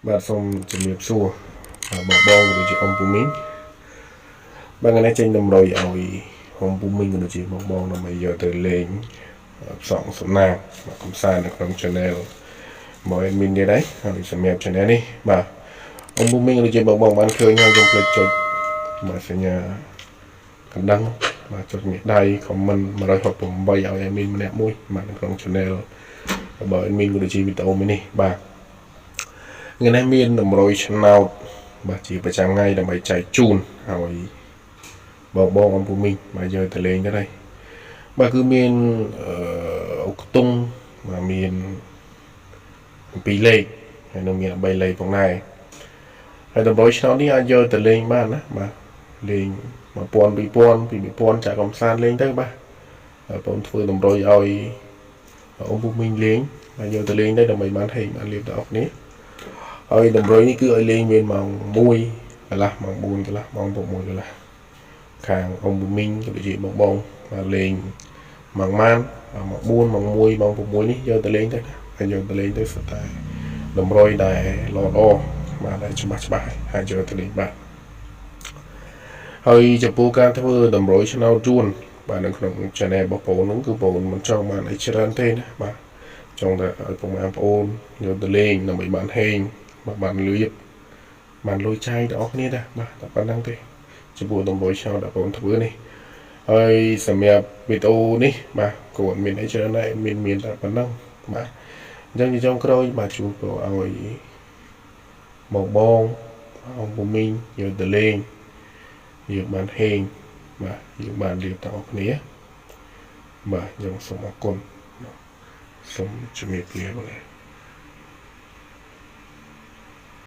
បាទសូមជំរាបសួរបងបងក៏ដូចជាអង្គពូមីងបាទថ្ងៃនេះចេញតម្រុយឲ្យអង្គពូមីងក៏ដូចជាបងបងដើម្បីយកទៅលេងផ្សងសំណាងកំសាន្តនៅក្នុង channel មក admin នេះដែរហើយសម្រាប់ channel នេះបាទអង្គពូមីងក៏ដូចជាបងបងបានឃើញហើយកុំភ្លេចចុចបាទសញ្ញាកណ្ដឹងបាទចុចមាសដៃ comment 168ឲ្យ admin ម្នាក់មួយបាទនៅក្នុង channel របស់ admin ក៏ដូចជាវីដេអូមួយនេះបាទថ្ងៃនេះមានតម្រុយឆ្នោតបាទជាប្រចាំថ្ងៃដើម្បីចែកជូនឲ្យបងបងអង្គពូមីងបាទយកទៅលេងទៅហើយបាទគឺមានអុកតុងបាទមាន2លេខហើយនឹងមាន3លេខផងដែរហើយតម្រុយឆ្នោតនេះអាចយកទៅលេងបានណាបាទលេង1000 2000 2000ចាក់កំសាន្តលេងទៅបាទបងធ្វើតម្រុយឲ្យអង្គពូមីងលេងបាទយកទៅលេងទៅដើម្បីបានហេងបានលៀបដល់អស់គ្នាហើយតម្រុយនេះគឺឲ្យលេងមានម៉ោង1កន្លះម៉ោង4កន្លះម៉ោង6កន្លះខាងអង្គពូមីងក៏ដូចជាបងបងបាទលេងម៉ោងម៉ានម៉ោង4ម៉ោង1ម៉ោង6នេះយកទៅលេងទៅហើយយកទៅលេងទៅសុទ្ធតែតម្រុយដែលល្អបាទដែលច្បាស់ហើយយកទៅលេងបាទហើយចំពោះការធ្វើតម្រុយឆ្នោតជូនបាទនៅក្នុង channel របស់បងនោះគឺបងមិនចង់បានអីច្រើនទេណាបាទចង់តែឲ្យបងប្អូនយកទៅលេងដើម្បីបានហេងបានលុយបានលុយចាយដល់អស់គ្នាដែរបាទតែប៉ុណ្្នឹងទេចំពោះតម្រុយឆ្នោតដែលបងធ្វើនេះហើយសម្រាប់វីដេអូនេះបាទក៏អត់មានអីច្រើនដែរមានតែប៉ុណ្្នឹងបាទអញ្ចឹងជាចុងក្រោយបាទជួបឲ្យបងអង្គពូមីងយកទៅលេងយកបានហេងបាទយកបានលៀបដល់អស់គ្នាបាទខ្ញុំសូមអរគុណសូមជំរាបលា